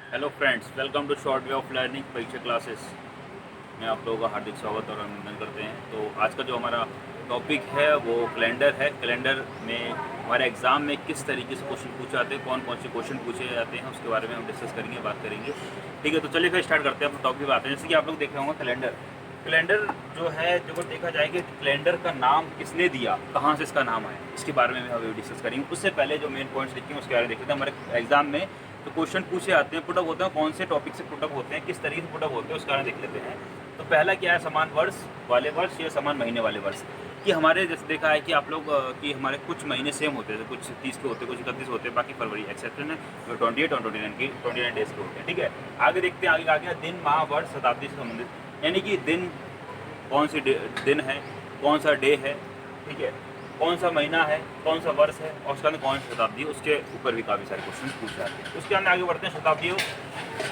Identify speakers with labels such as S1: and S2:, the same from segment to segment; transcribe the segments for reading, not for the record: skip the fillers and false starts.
S1: Hello friends, welcome to short way of learning Pariksha classes में आप लोगों का हार्दिक स्वागत और अभिनंदन करते हैं। तो आज का जो हमारा टॉपिक है वो कैलेंडर है। कैलेंडर में हमारे एग्ज़ाम में किस तरीके से क्वेश्चन पूछे जाते हैं, कौन कौन से क्वेश्चन पूछे जाते हैं, उसके बारे में हम डिस्कस करेंगे, बात करेंगे। ठीक है, तो चलिए फिर स्टार्ट करते हैं अपना टॉपिक बात है। जैसे कि आप लोग देखे होंगे कैलेंडर कैलेंडर जो है, जो देखा जाए कि कैलेंडर का नाम किसने दिया, कहाँ से इसका नाम आया, इसके बारे में भी हम डिस्कस करेंगे। उससे पहले जो मेन पॉइंट्स लिखे हैं उसके बारे में देख लेते हैं। हमारे एग्जाम में तो क्वेश्चन पूछे आते हैं, पुटअप होते हैं, कौन से टॉपिक से पुटअप होते हैं, किस तरीके से पुटअप होते हैं, उसके बारे में देख लेते हैं। तो पहला क्या है, समान वर्ष वाले वर्ष या समान महीने वाले वर्ष। कि हमारे जैसे देखा है कि आप लोग कि हमारे कुछ महीने सेम होते हैं, कुछ 30 के होते हैं, कुछ 31 होते हैं, बाकी फरवरी एक्सेप्शन है 28 और 29 डेज के होते हैं। ठीक है, आगे देखते हैं, आगे आ गया दिन, माह, वर्ष, शताब्दी से संबंधित, यानी कि दिन कौन सी दिन है, कौन सा डे है, ठीक है, कौन सा महीना है, कौन सा वर्ष है, और उसके अंदर कौन सी शताब्दी है, उसके ऊपर भी काफ़ी सारे क्वेश्चन पूछे जाते हैं। उसके अंदर आगे बढ़ते हैं शताब्दियों,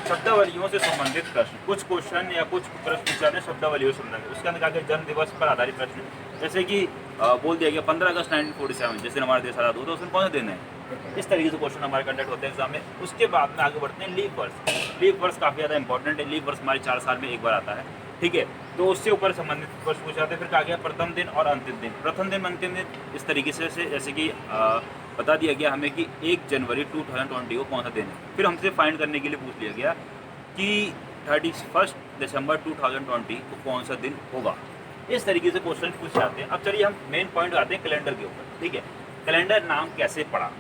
S1: शब्दावलियों से संबंधित प्रश्न। कुछ क्वेश्चन या कुछ प्रश्न पूछे जाते हैं शब्दावलियों से संबंधित। उसके अंदर आगे जन्म दिवस पर आधारित प्रश्न, जैसे कि बोल दिया गया 15 अगस्त 1947 जिस दिन हमारा देश आज़ाद हुआ था, उस दिन कौन सा दिन है। इस तरीके से क्वेश्चन हमारे कंडक्ट होते हैं एग्जाम में। उसके बाद में आगे बढ़ते हैं लीप वर्ष। लीप वर्ष काफ़ी ज़्यादा इंपॉर्टेंट है। लीप वर्ष हमारे 4 साल में एक बार आता है। ठीक है, तो उससे ऊपर संबंधित प्रश्न पूछे जाते हैं। फिर कहा गया प्रथम दिन और अंतिम दिन। प्रथम दिन, अंतिम दिन इस तरीके से जैसे कि बता दिया गया हमें कि 1 जनवरी 2020 को कौन सा दिन है। फिर हमसे फाइंड करने के लिए पूछ लिया गया कि 31 दिसंबर 2020 को कौन सा दिन होगा। इस तरीके से क्वेश्चन पूछे जाते हैं। अब चलिए हम मेन पॉइंट आते हैं कैलेंडर के ऊपर। ठीक है, कैलेंडर नाम कैसे पड़ा,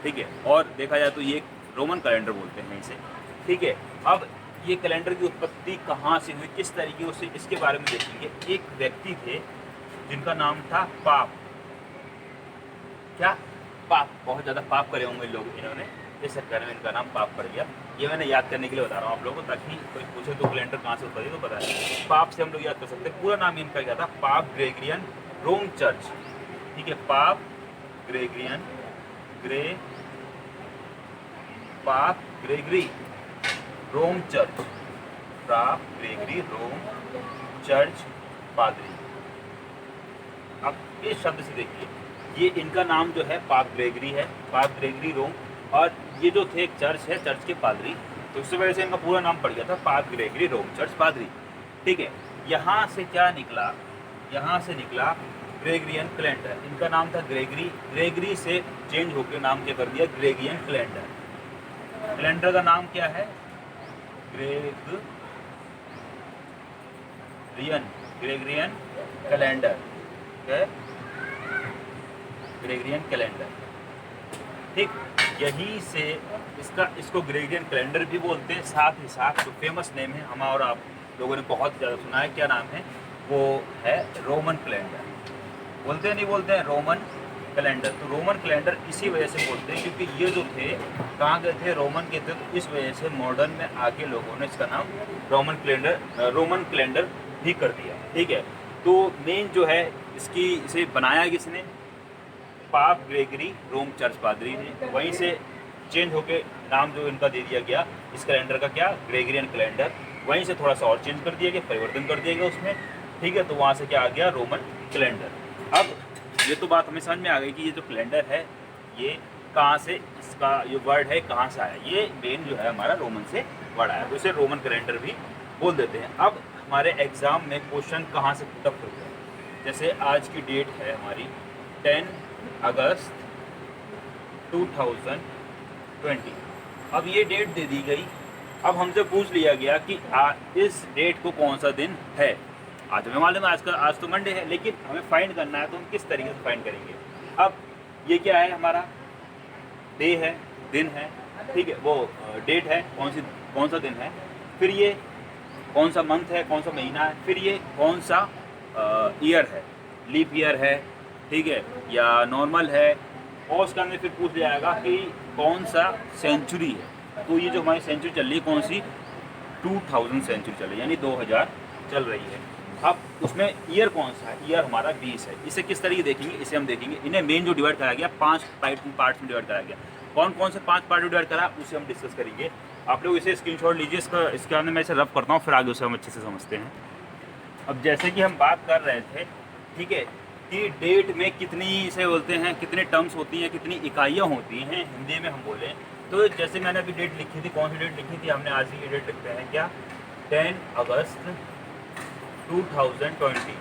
S1: ठीक है, और देखा जाए तो ये रोमन कैलेंडर बोलते हैं इसे। ठीक है, अब ये कैलेंडर की उत्पत्ति कहाँ से हुई, किस तरीके से, इसके बारे में देखेंगे। एक व्यक्ति थे जिनका नाम था पाप। क्या? पाप। बहुत ज़्यादा पाप करे होंगे लोग इन्होंने, इस चक्कर में इनका नाम पाप पड़ गया। ये मैंने याद करने के लिए बता रहा हूँ आप लोगों को, ताकि कोई पूछे तो कैलेंडर कहाँ से उत्पत्ति तो पता है। पाप से हम लोग याद कर सकते हैं। पूरा नाम इनका क्या था? पाप ग्रेगरियन रोम चर्च। ठीक है, पाप ग्रेगरियन पाप ग्रेगरी रोम चर्च, पाप ग्रेगरी रोम चर्च पादरी। अब इस शब्द से देखिए, ये इनका नाम जो है पाप ग्रेगरी है, पाप ग्रेगरी रोम, और ये जो थे एक चर्च है, चर्च के पादरी। तो उससे वजह से इनका पूरा नाम पड़ गया था पाप ग्रेगरी रोम चर्च पादरी। ठीक है, यहाँ से क्या निकला? यहाँ से निकला ग्रेगरियन कैलेंडर। इनका नाम था ग्रेगरी, ग्रेगरी से चेंज होकर नाम क्या कर दिया? ग्रेगियन कैलेंडर। कैलेंडर का नाम क्या है? Gregorian calendar. क्या? Gregorian calendar. ठीक, यही से इसको ग्रेगरियन कैलेंडर भी बोलते हैं। साथ ही साथ जो फेमस नेम है हमारा और आप लोगों ने बहुत ज़्यादा सुना है, क्या नाम है? वो है रोमन कैलेंडर। बोलते हैं, नहीं बोलते हैं रोमन कैलेंडर। तो रोमन कैलेंडर इसी वजह से बोलते हैं क्योंकि ये जो थे कहाँ गए थे? रोमन के थे। तो इस वजह से मॉडर्न में आके लोगों ने इसका नाम रोमन कैलेंडर भी कर दिया। ठीक है, तो मेन जो है इसे बनाया किसने? पाप ग्रेगरी रोम चर्च पादरी ने। वहीं से चेंज होके नाम जो इनका दे दिया गया इस कैलेंडर का, क्या? Gregorian calendar. वहीं से थोड़ा सा और चेंज कर दिया गया, परिवर्तन कर दिया गया उसमें। ठीक है, तो वहाँ से क्या आ गया? Roman calendar. अब ये तो बात हमें समझ में आ गई कि ये जो कैलेंडर है ये कहाँ से, इसका ये वर्ड है कहाँ से आया। ये मेन जो है हमारा रोमन से वर्ड आया, तो इसे रोमन कैलेंडर भी बोल देते हैं। अब हमारे एग्ज़ाम में क्वेश्चन कहाँ से पुटअप होते हैं? जैसे आज की डेट है हमारी 10 अगस्त 2020। अब ये डेट दे दी गई। अब हमसे पूछ लिया गया कि इस डेट को कौन सा दिन है। आज हमें मालूम है आज तो मंडे है, लेकिन हमें फाइंड करना है, तो हम किस तरीके से फाइंड करेंगे? अब ये क्या है? हमारा डे है, दिन है, ठीक है, वो डेट है, कौन सा दिन है। फिर ये कौन सा मंथ है, कौन सा महीना है। फिर ये कौन सा ईयर है, लीप ईयर है, ठीक है, या नॉर्मल है। और उसके अंदर फिर पूछ जाएगा कि कौन सा सेंचुरी है। तो ये जो हमारी सेंचुरी चल रही है, कौन सी? 2000 सेंचुरी चल रही है, यानी 2000 चल रही है। अब उसमें ईयर कौन सा है? ईयर हमारा 20 है। इसे किस तरीके देखेंगे? इसे हम देखेंगे, इन्हें मेन जो डिवाइड कराया गया 5 पार्ट्स में डिवाइड कराया गया। कौन कौन से 5 पार्ट में डिवाइड करा उसे हम डिस्कस करेंगे। आप लोग इसे स्क्रीनशॉट लीजिए, इसके अंदर मैं इसे रब करता हूँ, फिर आगे उसे हम अच्छे से समझते हैं। अब जैसे कि हम बात कर रहे थे, ठीक है, कि डेट में कितनी इसे बोलते हैं, कितने टर्म्स होती हैं, कितनी इकाइयाँ होती हैं। हिंदी में हम बोलें तो जैसे मैंने अभी डेट लिखी थी, कौन सी डेट लिखी थी हमने, आज की डेट लिखते हैं क्या, 10 अगस्त 2020।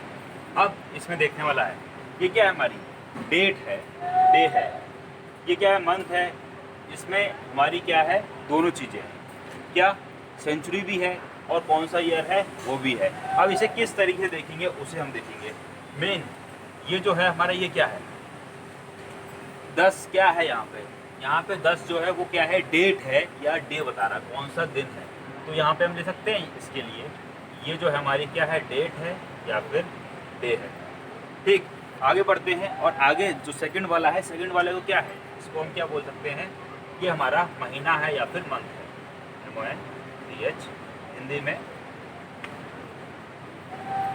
S1: अब इसमें देखने वाला है, ये क्या है, हमारी डेट है, डे है, ये क्या है, मंथ है, इसमें हमारी क्या है, दोनों चीज़ें हैं, क्या सेंचुरी भी है और कौन सा ईयर है वो भी है। अब इसे किस तरीके से देखेंगे उसे हम देखेंगे। मेन ये जो है हमारा, ये क्या है, 10 क्या है यहाँ पे 10 जो है वो क्या है, डेट है या डे बता रहा है, कौन सा दिन है। तो यहाँ पे हम ले सकते हैं इसके लिए, ये जो है हमारी क्या है, डेट है या फिर डे है। ठीक, आगे बढ़ते हैं और आगे जो सेकंड वाला है, सेकंड वाले को क्या है, इसको हम क्या बोल सकते हैं, ये हमारा महीना है या फिर मंथ है, MONTH हिंदी में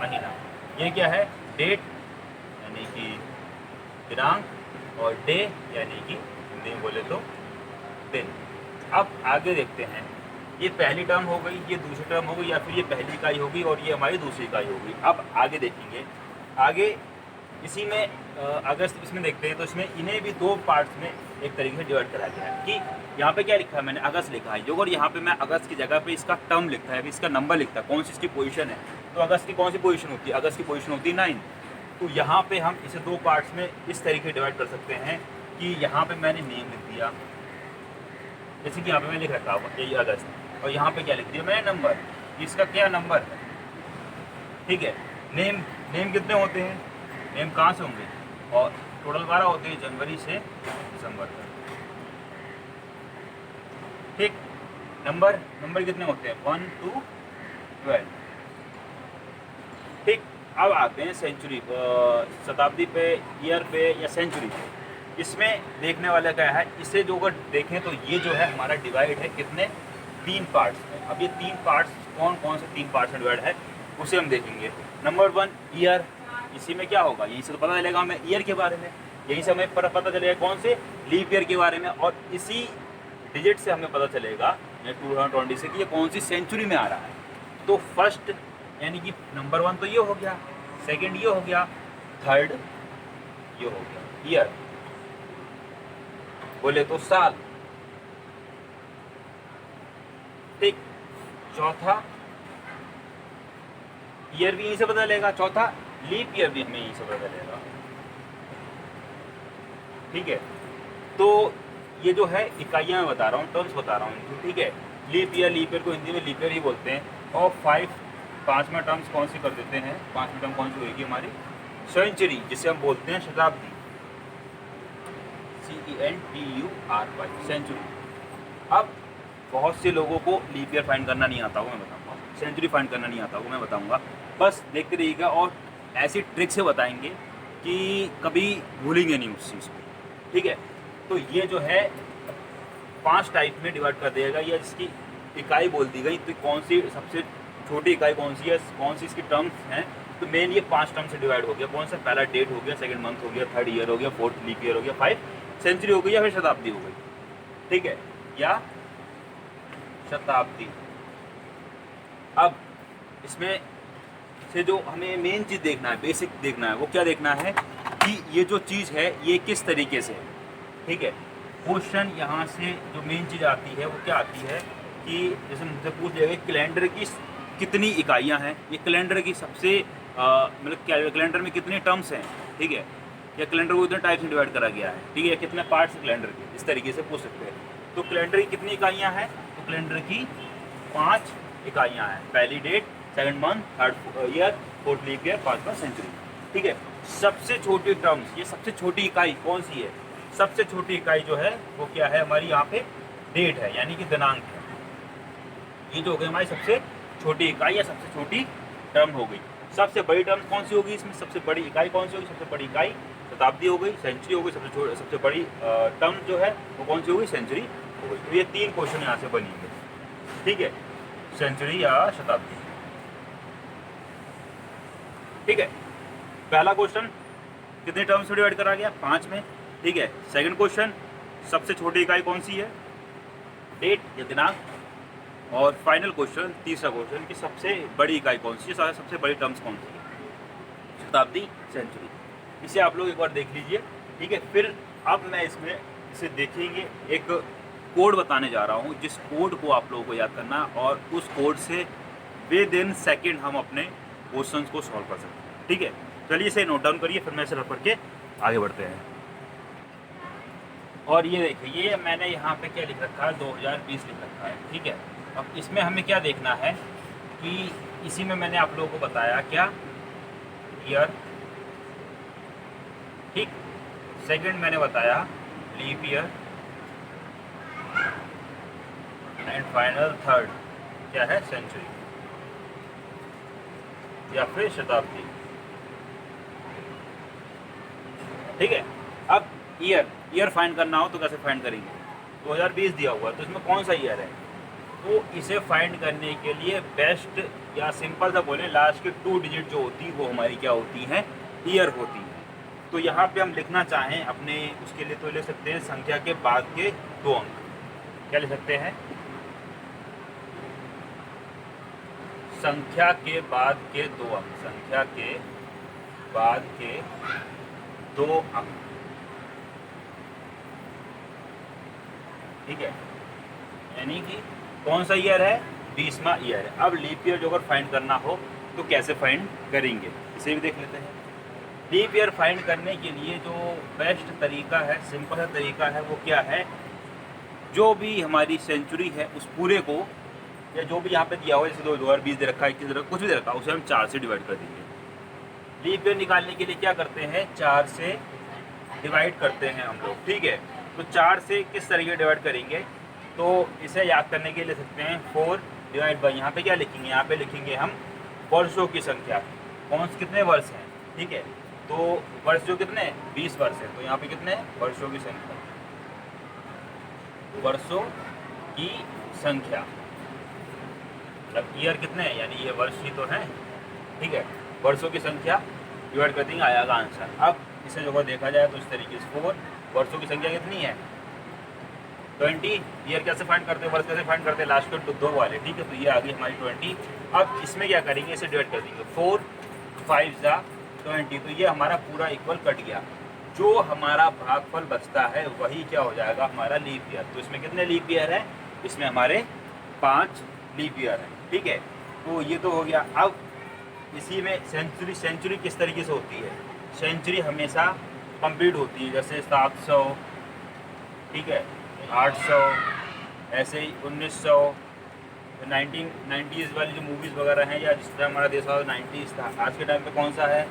S1: महीना। ये क्या है, डेट यानी कि दिनांक, और डे यानी कि हिंदी में बोले तो दिन। अब आगे देखते हैं, ये पहली टर्म हो गई, ये दूसरी टर्म हो गई, या फिर ये पहली इकाई होगी और ये हमारी दूसरी इकाई होगी। अब आगे देखेंगे, आगे इसी में अगर इसमें देखते हैं तो इसमें इन्हें भी दो पार्ट्स में एक तरीके से डिवाइड करा गया है। कि यहाँ पे क्या लिखा है, मैंने अगस्त लिखा है, जो अगर यहाँ पे मैं अगस्त की जगह पे इसका टर्म लिखता है, इसका नंबर लिखता है, कौन सी इसकी पोजीशन है, तो अगस्त की कौन सी पोजीशन होती है, अगस्त की पोजीशन होती है 9। तो यहाँ पे हम इसे दो पार्ट्स में इस तरीके से डिवाइड कर सकते हैं कि यहाँ पे मैंने नेम लिख दिया, जैसे कि यहाँ पे मैं लिख रखा हूँ यही अगस्त, और यहाँ पे क्या लिख दिया मैंने, नंबर, इसका क्या नंबर है। ठीक है, नेम कितने होते हैं, नेम कहाँ से होंगे, और टोटल 12 होते हैं जनवरी से दिसंबर तक। ठीक, नंबर कितने होते हैं, 1 to 12। ठीक, अब आते हैं सेंचुरी, शताब्दी पे, ईयर पे या सेंचुरी पे। इसमें देखने वाला क्या है, इसे जो अगर देखें तो ये जो है हमारा डिवाइड है कितने, 3 पार्ट्स में। अब ये 3 पार्ट्स कौन से 3 पार्ट्स में डिवाइड है उसे हम देखेंगे। नंबर 1 ईयर, इसी में क्या होगा, यहीं से तो पता चलेगा हमें ईयर के बारे में, यहीं से हमें पता चलेगा कौन से, लीप ईयर के बारे में, और इसी डिजिट से हमें पता चलेगा 2020 से कि ये कौन सी सेंचुरी में आ रहा है। तो फर्स्ट यानी कि नंबर 1 तो ये हो गया, सेकंड ये हो गया, थर्ड ये हो गया ईयर, बोले तो साल। ठीक, चौथा ईयर भी यहीं से पता चलेगा, चौथा लीप ईयर भी हमें यहीं से पता चलेगा। ठीक है, तो ये जो है इकाइयाँ मैं बता रहा हूँ, टर्म्स बता रहा हूँ। ठीक है, लीप ईयर को हिंदी में लीप ईयर ही बोलते हैं। और 5वां टर्म्स कौन सी कर देते हैं, 5वीं टर्म कौन सी होगी हमारी, सेंचुरी, जिसे हम बोलते हैं शताब्दी, CENTURY, सेंचुरी। अब बहुत से लोगों को लीप ईयर फाइंड करना नहीं आता, वो मैं बताऊँगा, सेंचुरी फाइंड करना नहीं आता, वो मैं बताऊँगा। बस देखते रहिएगा और ऐसी ट्रिक से बताएंगे कि कभी भूलेंगे नहीं उस चीज़ को। ठीक है, तो ये जो है 5 टाइप में डिवाइड कर दिया गया, या जिसकी इकाई बोल दी गई, तो कौन सी सबसे छोटी इकाई कौन सी है, कौन सी इसकी टर्म्स हैं। तो मेन ये 5 टर्म से डिवाइड हो गया, कौन सा, पहला डेट हो गया, सेकंड मंथ हो गया, थर्ड ईयर हो गया, फोर्थ लीप ईयर हो गया, 5 सेंचुरी हो गई या फिर शताब्दी हो गई। ठीक है, या शताब्दी। अब इसमें से जो हमें मेन चीज़ देखना है, बेसिक देखना है, वो क्या देखना है कि ये जो चीज़ है ये किस तरीके से है। ठीक है, क्वेश्चन यहाँ से जो मेन चीज़ आती है वो क्या आती है कि जैसे मुझसे पूछ लिया गया कैलेंडर की कितनी इकाइयाँ हैं, ये कैलेंडर की सबसे मतलब क्या कैलेंडर में कितने टर्म्स हैं। ठीक है, या कैलेंडर को इतने टाइप्स में डिवाइड करा गया है। ठीक है, कितने पार्ट्स कैलेंडर के, इस तरीके से पूछ सकते हैं। तो कैलेंडर की कितनी इकाइयाँ हैं, तो कैलेंडर की 5 इकाइयाँ हैं, पहली date, second month, third year, fourth leap year, 5वां सेंचुरी। ठीक है, सबसे छोटी टर्म्स, ये सबसे छोटी इकाई कौन सी है, सबसे छोटी इकाई जो है वो क्या है हमारी, यहाँ पे डेट है यानी कि दिनांक है। ये जो हो गई हमारी सबसे छोटी इकाई या सबसे छोटी टर्म हो गई। सबसे बड़ी टर्म कौन सी होगी, इसमें सबसे बड़ी इकाई कौन सी होगी, सबसे बड़ी इकाई शताब्दी हो गई, सेंचुरी हो गई, सबसे बड़ी टर्म जो है वो कौन सी होगी, सेंचुरी हो गई। तो ये 3 क्वेश्चन यहाँ से बनेंगे। ठीक है, सेंचुरी या शताब्दी। ठीक है, पहला क्वेश्चन कितने टर्म्स में डिवाइड करा गया, 5 में। ठीक है, सेकंड क्वेश्चन सबसे छोटी इकाई कौन सी है, डेट या दिनांक। और फाइनल क्वेश्चन, तीसरा क्वेश्चन कि सबसे बड़ी इकाई कौन सी है, सबसे बड़ी टर्म्स कौन सी है, शताब्दी, सेंचुरी। इसे आप लोग एक बार देख लीजिए। ठीक है, फिर अब मैं इसमें इसे देखेंगे एक कोड बताने जा रहा हूँ, जिस कोड को आप लोगों को याद करना और उस कोड से विद इन सेकेंड हम अपने क्वेश्चंस को सॉल्व कर सकते हैं। ठीक है, चलिए इसे नोट डाउन करिए, फिर मैं इसे रख करके आगे बढ़ते हैं। और ये देखिए, ये मैंने यहाँ पे क्या लिख रखा है, 2020 लिख रखा है। ठीक है, अब इसमें हमें क्या देखना है कि इसी में मैंने आप लोगों को बताया क्या, ईयर। ठीक, सेकंड मैंने बताया leap year, and final third क्या है, सेंचुरी या फिर शताब्दी। ठीक है, अब ईयर फाइंड करना हो तो कैसे फाइंड करेंगे, 2020 दिया हुआ है तो इसमें कौन सा ईयर है, तो इसे फाइंड करने के लिए बेस्ट या सिंपल सा बोले, लास्ट के 2 डिजिट जो होती है वो हमारी क्या होती हैं, ईयर होती है। तो यहाँ पे हम लिखना चाहें अपने उसके लिए तो ले सकते हैं संख्या के बाद के 2 अंक। क्या ले सकते हैं, संख्या के बाद के 2 अंक, संख्या के बाद के 2 अंक। ठीक है, यानी कि कौन सा ईयर है, 20वां ईयर है। अब लीप ईयर जो अगर फाइंड करना हो तो कैसे फाइंड करेंगे, इसे भी देख लेते हैं। लीप ईयर फाइंड करने के लिए जो बेस्ट तरीका है, सिंपल सा तरीका है, वो क्या है, जो भी हमारी सेंचुरी है उस पूरे को, या जो भी यहाँ पे दिया हुआ है, जैसे 2020 दे रखा है, 21 दे रखा, कुछ भी दे रखा है, उसे हम 4 से डिवाइड कर देंगे। लीप ईयर निकालने के लिए क्या करते हैं, 4 से डिवाइड करते हैं हम लोग। ठीक है, तो 4 से किस तरीके डिवाइड करेंगे, तो इसे याद करने के लिए ले सकते हैं 4 डिवाइड बाई, यहाँ पे क्या लिखेंगे, यहाँ पे लिखेंगे हम वर्षों की संख्या, कौन से कितने वर्ष हैं। ठीक है, तो वर्ष जो कितने, 20 वर्ष है, तो यहाँ पे कितने वर्षों की संख्या, वर्षों की संख्या, मतलब ईयर कितने हैं, यानी ये वर्ष ही तो हैं। ठीक है, वर्षों की संख्या डिवाइड कर देंगे, आएगा आंसर। अब इसे जो देखा जाए तो इस तरीके से 4 वर्षों की संख्या कितनी है, 20। ईयर कैसे फाइंड करते हैं, वर्ष कैसे फाइंड करते हैं, लास्ट के 2 वाले। ठीक है, तो ये आ गई हमारी 20। अब इसमें क्या करेंगे, इसे डिवाइड कर देंगे, 4 5 जा 20, तो ये हमारा पूरा इक्वल कट गया। जो हमारा भागफल बचता है वही क्या हो जाएगा, हमारा लीप ईयर। तो इसमें कितने लीप ईयर है, इसमें हमारे 5 लीप ईयर है। ठीक है, तो ये तो हो गया। अब इसी में सेंचुरी किस तरीके से होती है, सेंचुरी हमेशा कंप्लीट होती है, जैसे 700, ठीक है, 800, ऐसे ही 1900, 1990s वाली जो मूवीज़ वगैरह हैं, या जिस तरह हमारा देश 90s था, आज के टाइम पे कौन सा है,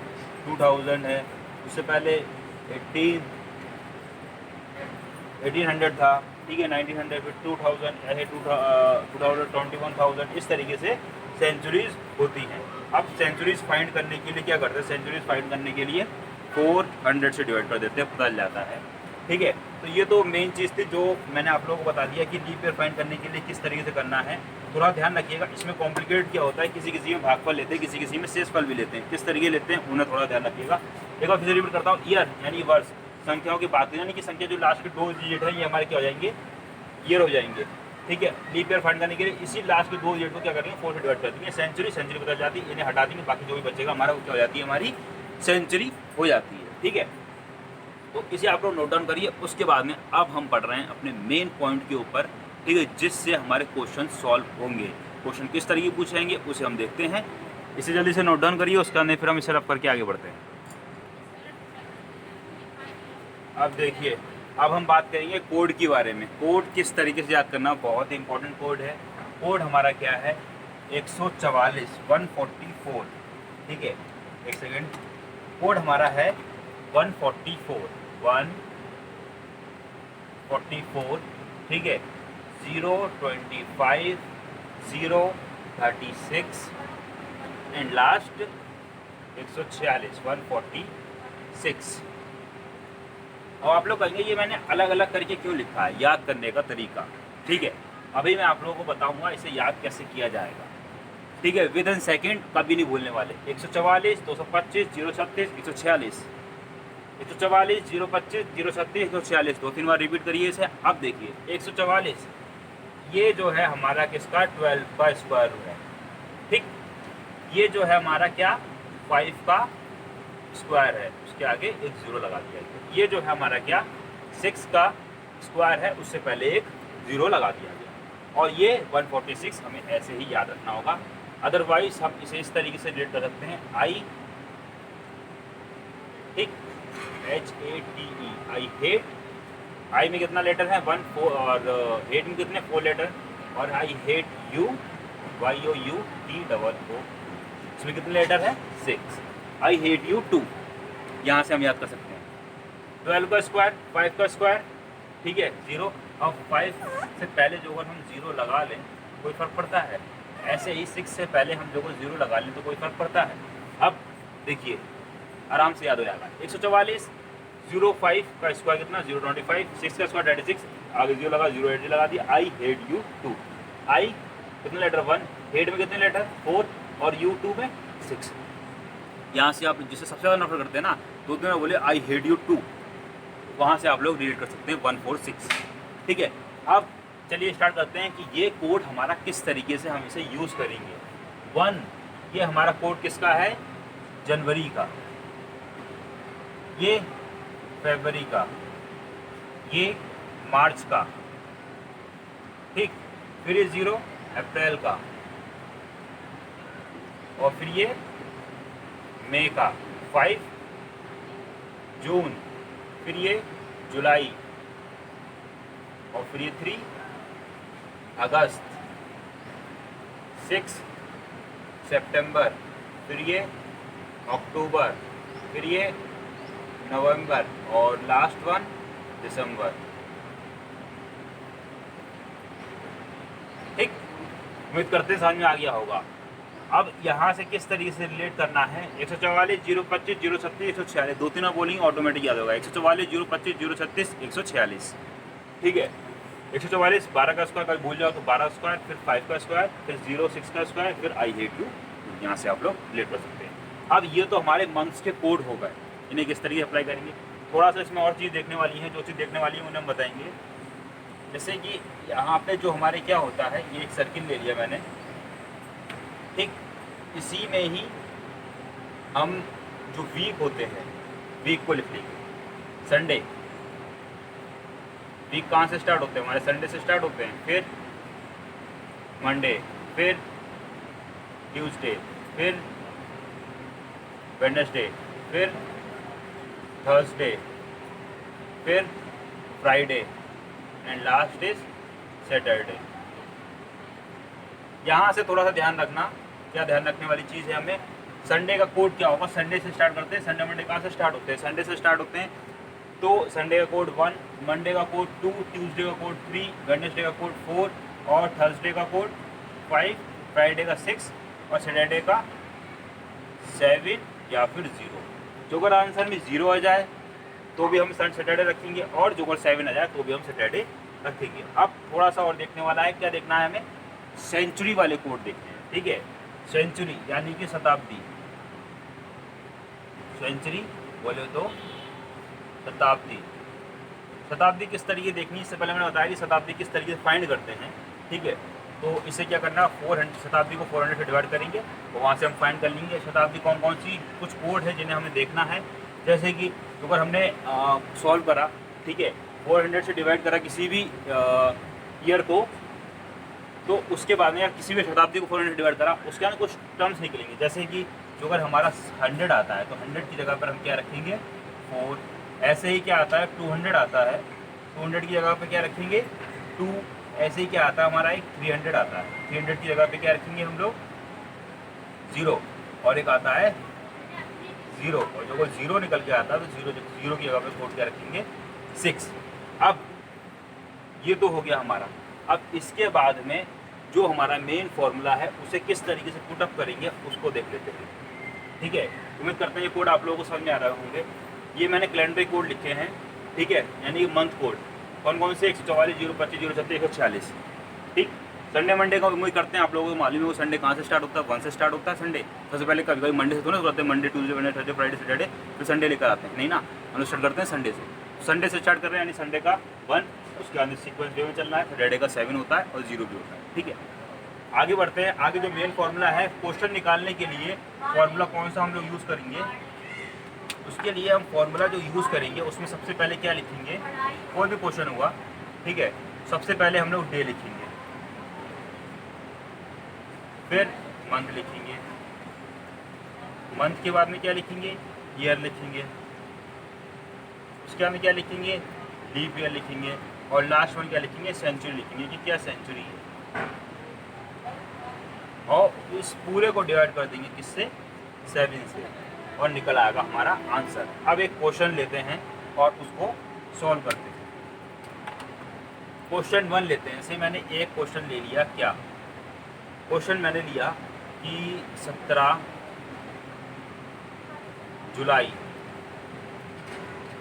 S1: 2000 है, उससे पहले 1800 था। ठीक है, 1900, फिर 2000, ऐसे 2000, 21,000, इस तरीके से सेंचुरीज होती हैं। अब सेंचुरीज फाइंड करने के लिए क्या करते हैं, सेंचुरीज फाइंड करने के लिए 400 से डिवाइड कर देते हैं, पता चल जाता है। ठीक है, तो ये तो मेन चीज़ थी जो मैंने आप लोगों को बता दिया कि लीप ईयर फाइंड करने के लिए किस तरीके से करना है। थोड़ा ध्यान रखिएगा, इसमें कॉम्प्लिकेट क्या होता है, किसी किसी में भागफल लेते हैं, किसी किसी में शेषफल भी लेते हैं, किस तरीके लेते हैं उन्हें थोड़ा ध्यान रखिएगा। एक बार फिर रिपीट करता हूँ, ईयर यानी वर्ष, संख्याओं की बात, यानी कि संख्या जो लास्ट के 2 डिजिट है ये हमारे क्या हो जाएंगे, ईयर हो जाएंगे। ठीक है, लीप ईयर फाइंड करने के लिए इसी लास्ट के 2 डिजिट को क्या करेंगे, 4 से डिवाइड कर देंगे। सेंचुरी बदल जाती है, इन्हें हटा देंगे, बाकी जो भी बचेगा हमारा वो क्या हो जाती है, हमारी सेंचुरी हो जाती है। ठीक है, तो इसे आप लोग नोट डाउन करिए। उसके बाद में अब हम पढ़ रहे हैं अपने मेन पॉइंट के ऊपर, ठीक है, जिससे हमारे क्वेश्चन सॉल्व होंगे। क्वेश्चन किस तरीके पूछेंगे उसे हम देखते हैं, इसे जल्दी से नोट डाउन करिए, उसके बाद फिर हम इसे रफ करके आगे बढ़ते हैं। अब देखिए, अब हम बात करेंगे कोड के बारे में। कोड किस तरीके से याद करना, बहुत ही इंपॉर्टेंट कोड है। कोड हमारा क्या है, 144 144। ठीक है, एक सेकेंड, कोड हमारा है 144 144। ठीक है, 025 036 एंड लास्ट 146 146। और आप लोग कहेंगे ये मैंने अलग अलग करके क्यों लिखा है, याद करने का तरीका। ठीक है, अभी मैं आप लोगों को बताऊंगा इसे याद कैसे किया जाएगा। ठीक है, विद इन सेकेंड कभी नहीं भूलने वाले। 144 225 036 146, 144 025 036 146, 2-3 बार रिपीट करिए इसे। अब देखिए 144 ये जो है हमारा किसका, 12 का स्क्वायर रूट है। ठीक, ये जो है हमारा क्या, 5 का स्क्वायर है, उसके आगे एक 0 लगा दिया। ये जो है हमारा क्या, 6 का स्क्वायर है, उससे पहले एक ज़ीरो लगा दिया गया। और ये 146 हमें ऐसे ही याद रखना होगा। अदरवाइज हम इसे इस तरीके से रिलेट कर सकते हैं, आई, ठीक, HATE, आई हेट, आई में कितना लेटर है 1 4, और हेट में कितने 4 लेटर, और आई हेट यू, YOUT, इसमें कितने लेटर है 6, आई हेट यू 2, यहाँ से हम याद कर सकते हैं। 12 का स्क्वायर 5 का स्क्वायर, ठीक है 0। अब 5 से पहले जो अगर हम 0 लगा लें कोई फ़र्क पड़ता है, ऐसे ही 6 से पहले हम जो 0 लगा लें तो कोई फ़र्क पड़ता है। अब देखिए आराम से याद हो जाएगा, 144, 05 का स्क्वायर कितना 025, 6 का स्क्वायर 36, आगे 0 लगा 08 लगा दिया, आई हेट यू 2, आई कितने लेटर 1, हेट में कितने लेटर 4, और यू 2 में 6। यहाँ से आप जिससे सबसे ज़्यादा नफरत करते हैं ना, दो दिन में बोले आई हेट यू 2, वहाँ से आप लोग रिलेट कर सकते हैं 146, ठीक है। अब चलिए स्टार्ट करते हैं कि ये कोड हमारा किस तरीके से हम इसे यूज़ करेंगे। 1, ये हमारा कोड किसका है, जनवरी का, ये फरवरी का, ये मार्च का, ठीक, फिर ये 0 अप्रैल का, और फिर ये मई का, 5 जून, फिर ये जुलाई, और फिर ये 3 अगस्त, 6 सितंबर, फिर ये अक्टूबर, फिर ये नवंबर, और लास्ट वन दिसंबर, ठीक। उम्मीद करते हैं समझ में आ गया होगा। अब यहाँ से किस तरीके से रिलेट करना है, 144, 025, 036, 146, दो तीन बोलेंगे ऑटोमेटिक याद होगा, 144, 025, 036, 146, ठीक है। 144 12 का स्क्वायर, कभी भूल जाओ तो 12 स्क्वायर, फिर 5 का स्क्वायर, फिर 06 का स्क्वायर, फिर आई हेट यू, यहाँ से आप लोग रिलेट कर सकते हैं। अब ये तो हमारे मंथ्स के कोड हो गए, इन्हें किस तरीके से अप्लाई करेंगे। थोड़ा सा इसमें और चीज़ देखने वाली है, जो चीज़ देखने वाली है उन्हें हम बताएंगे। जैसे कि यहाँ पे जो हमारे क्या होता है, ये एक सर्किल ले लिया मैंने, ठीक, इसी में ही हम जो वीक होते हैं वीक को लिख लेंगे। संडे, वीक कहाँ से स्टार्ट होते हैं, हमारे संडे से स्टार्ट होते हैं, फिर मंडे, फिर ट्यूसडे, फिर वेडनेसडे, फिर थर्सडे, फिर Friday, and last is Saturday. यहाँ से थोड़ा सा ध्यान रखना, क्या ध्यान रखने वाली चीज़ है हमें, संडे का कोड क्या होगा, संडे से स्टार्ट करते हैं, संडे मंडे कहाँ से स्टार्ट होते हैं, संडे से स्टार्ट होते हैं, तो संडे का कोड 1, मंडे का कोड 2, ट्यूसडे का कोड 3, वेडनेसडे का कोड 4, और थर्सडे का कोड 5, फ्राइडे का 6, और सैटरडे का 7 या फिर 0। जो अगर आंसर में 0 आ जाए तो भी हम सैटरडे रखेंगे, और जो अगर 7 आ जाए तो भी हम सैटरडे रखेंगे। अब थोड़ा सा और देखने वाला है, क्या देखना है हमें, सेंचुरी वाले कोड देखने हैं, ठीक है। सेंचुरी यानी कि शताब्दी, सेंचुरी बोले तो शताब्दी। शताब्दी किस तरीके देखनी, इससे पहले मैंने बताया कि शताब्दी किस तरीके से फाइंड करते हैं, ठीक है। तो इसे क्या करना, 400, शताब्दी को 400 से डिवाइड करेंगे, तो वहाँ से हम फाइंड कर लेंगे शताब्दी कौन कौन सी कुछ कोड है जिन्हें हमें देखना है। जैसे कि अगर हमने सॉल्व करा, ठीक है, 400 से डिवाइड करा किसी भी ईयर को, तो उसके बाद में या किसी भी शताब्दी को 400 डिवाइड करा, उसके अंदर कुछ टर्म्स निकलेंगे। जैसे कि जो अगर हमारा 100 आता है तो 100 की जगह पर हम क्या रखेंगे 4, ऐसे ही क्या आता है 200 आता है, 200 की जगह पर क्या रखेंगे 2, ऐसे ही क्या आता है हमारा एक 300 आता है, 300 की जगह पे क्या रखेंगे हम लोग 0, और एक आता है 0, और जो 0 निकल के आता है तो 0 की जगह पे कोड क्या रखेंगे 6। अब ये तो हो गया हमारा। अब इसके बाद में जो हमारा मेन फॉर्मूला है उसे किस तरीके से पुटअप करेंगे उसको देख लेते हैं, ठीक है। उम्मीद करते हैं ये कोड आप लोगों को समझ में आ रहे होंगे। ये मैंने कैलेंडर कोड लिखे हैं, ठीक है, यानी मंथ कोड कौन कौन से 144, 025, 036, 146, ठीक। संडे मंडे का उम्मीद करते हैं आप लोगों को मालूम है वो संडे कहाँ से स्टार्ट होता है, 1 से स्टार्ट होता है संडे। सबसे पहले कभी कभी मंडे से थोड़ा करते हैं, Monday Tuesday Wednesday Thursday Friday Saturday, फिर संडे लेकर आते हैं, नहीं ना, हम लोग स्टार्ट करते हैं संडे से। संडे से स्टार्ट कर रहे हैं यानी संडे का 1, उसके बाद सीक्वेंस वे में चलना है, सैटरडे का 7 होता है और 0 भी होता है, ठीक है। आगे बढ़ते हैं, आगे जो मेन फार्मूला है क्वेश्चन निकालने के लिए फार्मूला कौन सा हम लोग यूज़ करेंगे, उसके लिए हम फार्मूला जो यूज़ करेंगे उसमें सबसे पहले क्या लिखेंगे, कोई भी क्वेश्चन हुआ, ठीक है, सबसे पहले हम लोग डे लिखेंगे, फिर मंथ लिखेंगे, मंथ के बाद में क्या लिखेंगे, ईयर लिखेंगे, उसके बाद में क्या लिखेंगे, लीप ईयर लिखेंगे, और लास्ट वन क्या लिखेंगे, सेंचुरी लिखेंगे कि क्या सेंचुरी है। और इस पूरे को डिवाइड कर देंगे किससे, 7 से, और निकल आएगा हमारा आंसर। अब एक क्वेश्चन लेते हैं और उसको सॉल्व करते हैं। क्वेश्चन 1 लेते हैं। जैसे मैंने एक क्वेश्चन ले लिया, क्या क्वेश्चन मैंने लिया कि 17 जुलाई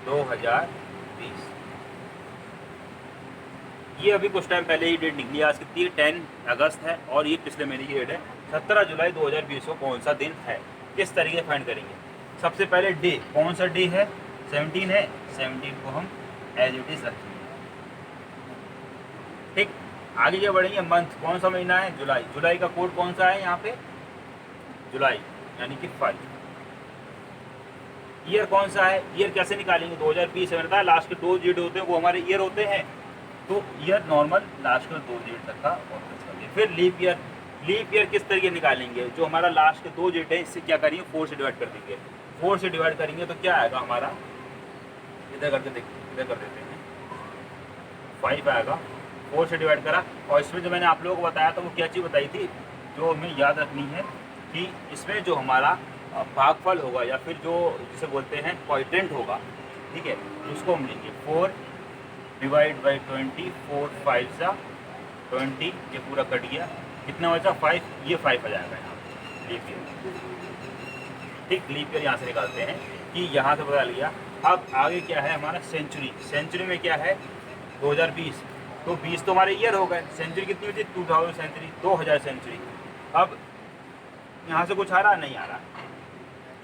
S1: 2020। ये अभी कुछ टाइम पहले ही डेट निकली, आज कितनी 10 अगस्त है, और ये पिछले महीने की डेट है 17 जुलाई 2020 को कौन सा दिन है। किस तरीके से फाइंड करेंगे, सबसे पहले डे, कौन सा डे है, 17 है, 17 को हम एज इट इज रखेंगे। ठीक, आगे क्या बढ़ेंगे, मंथ, कौन सा महीना है, जुलाई, जुलाई का कोड कौन सा है यहाँ पे, जुलाई, यानी कि 5। ईयर कौन सा है, ईयर कैसे निकालेंगे, 2020 है, बताया लास्ट के 2 डिजिट होते हैं वो हमारे ईयर होते हैं, तो ईयर नॉर्मल लास्ट के 2 डिजिट तक का और फिर लीप ईयर। लीप ईयर किस तरीके निकालेंगे, जो हमारा लास्ट के 2 डिजिट है इससे क्या करेंगे, 4 से डिवाइड कर देंगे। 4 से डिवाइड करेंगे तो क्या आएगा हमारा, इधर करके देखिए, इधर कर देते हैं, 5 आएगा। 4 से डिवाइड करा, और इसमें जो मैंने आप लोगों को बताया था वो क्या चीज़ बताई थी जो हमें याद रखनी है, कि इसमें जो हमारा भागफल होगा या फिर जो जिसे बोलते हैं क्वोटिएंट होगा, ठीक है, उसको हम लेंगे 4 डिवाइड बाई 20, 4 5 सा 20, ये पूरा कट गया, कितना बचा 5, ये 5 आ जाएगा यहाँ लीप ईयर। ठीक, लीप ईयर यहाँ से निकालते हैं कि यहाँ से पता लिया। अब आगे क्या है हमारा, सेंचुरी, सेंचुरी में क्या है 2020, तो 20 तो हमारे ईयर हो गए, सेंचुरी कितनी होती है 2000 सेंचुरी, 2000 सेंचुरी। अब यहाँ से कुछ आ रहा नहीं आ रहा,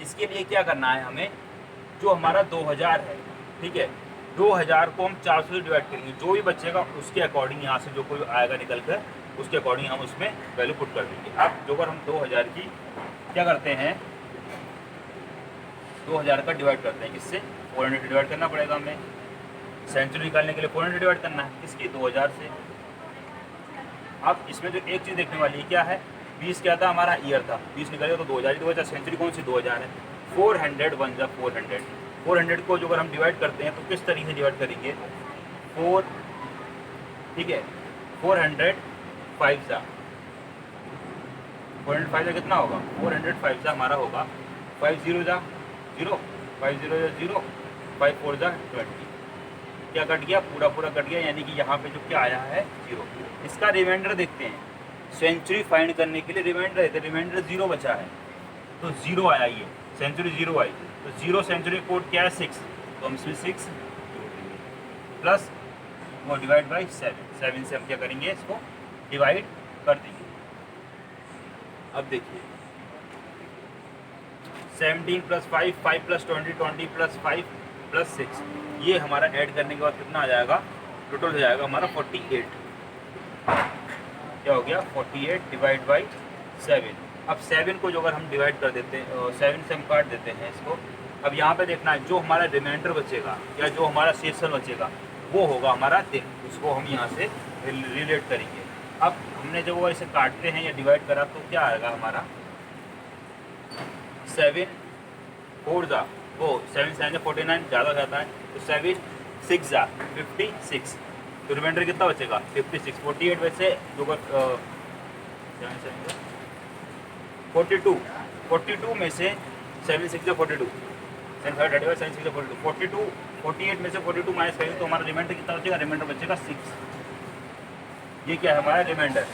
S1: इसके लिए क्या करना है हमें, जो हमारा 2000 है, ठीक है, 2000 को हम 400 से डिवाइड करेंगे, जो भी बचेगा उसके अकॉर्डिंग यहाँ से जो कोई आएगा निकल कर उसके अकॉर्डिंग हम उसमें वैल्यू पुट कर देंगे। अब जो अगर हम 2000 की क्या करते हैं, 2000 का डिवाइड करते हैं किससे, 400 डिवाइड करना पड़ेगा हमें, सेंचुरी निकालने के लिए 400 डिवाइड करना है, किसकी, 2000 से। अब इसमें जो एक चीज़ देखने वाली है क्या है, 20 क्या था हमारा ईयर था, 20 निकालेगा तो 2000 ही 2000, सेंचुरी कौन सी 2000 है, 400 1 जा 400, 400 को जो अगर हम डिवाइड करते हैं तो किस तरीके से डिवाइड करेंगे, 4, ठीक है, 400 5 जा 405 जा कितना होगा, 405 जा हमारा होगा 5 0 जा 0, 5 0 जा 0, 5 4 जा 20, क्या कट गया, पूरा पूरा कट गया, यानी कि यहाँ पे जो क्या आया है 0। इसका रिमाइंडर देखते हैं, सेंचुरी फाइंड करने के लिए रिमाइंडर है, तो रिमाइंडर 0 बचा है, तो 0 आया, ये सेंचुरी 0 आई, तो 0 सेंचुरी कोड क्या है 6, तो हम इसमें 6 प्लस वो डिवाइड बाई 7 से हम क्या करेंगे, इसको डिवाइड कर देंगे। अब देखिए 17 प्लस 5, 5 प्लस 20, 20 प्लस 5 प्लस 6, ये हमारा ऐड करने के बाद कितना आ जाएगा, टोटल हो जाएगा हमारा 48, क्या हो गया 48 डिवाइड बाई 7। अब 7 को जो अगर हम डिवाइड कर देते हैं, 7 से हम काट देते हैं इसको। अब यहाँ पे देखना है जो हमारा रिमाइंडर बचेगा या जो हमारा शेषन बचेगा वो होगा हमारा दिन, उसको हम यहाँ से रिलेट करेंगे। अब हमने जब वो ऐसे काटते हैं या डिवाइड करा तो क्या आएगा हमारा, 7 4 जा वो 7 7 49 ज़्यादा हो जाता है, तो 7 6 जा 56, तो रिमाइंडर कितना बचेगा 56। 48 वैसे जो 42 में से 7 6 42, 7 6 42, 48 में से 42 माइनस करेंगे तो हमारा रिमाइंडर कितना बचेगा, रिमाइंडर बचेगा 6। ये क्या है हमारा रिमाइंडर,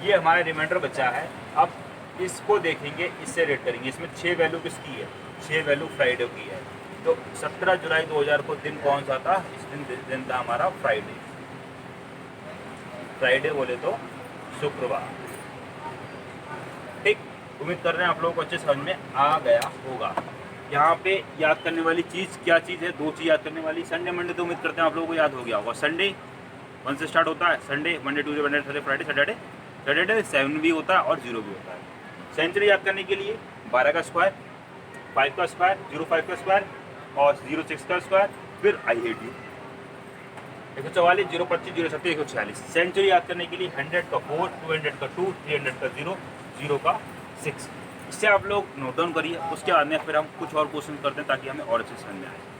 S1: ये हमारा रिमाइंडर बचा है। अब इसको देखेंगे, इससे रेट करेंगे, इसमें 6 वैल्यू किसकी है, 6 वैल्यू फ्राइडे की है, तो 17 जुलाई 2000 को दिन कौन सा था, इस दिन था हमारा फ्राइडे, फ्राइडे बोले तो शुक्रवार। ठीक, उम्मीद कर रहे हैं आप लोगों को अच्छे समझ में आ गया होगा। यहाँ पे याद करने वाली चीज़ क्या चीज़ है, 2 चीज़ याद करने वाली, संडे मंडे तो उम्मीद करते हैं आप लोगों को याद हो गया होगा। संडे 1 से स्टार्ट होता है, Sunday Monday Tuesday Wednesday Thursday Friday Saturday, Saturday 7 भी होता है और 0 भी होता है। सेंचुरी याद करने के लिए 12 का स्क्वायर, 5 का स्क्वायर, 05 का स्क्वायर और 06 का स्क्वायर, फिर आई हेट यू। 144, 025, 036, 146। सेंचुरी याद करने के लिए 100 का 4, 200 का 2, 300 का 0, 0 का 6। इससे आप लोग नोट डाउन करिए। उसके बाद में फिर हम कुछ और क्वेश्चन करते हैं ताकि हमें और अच्छे समझ में आए।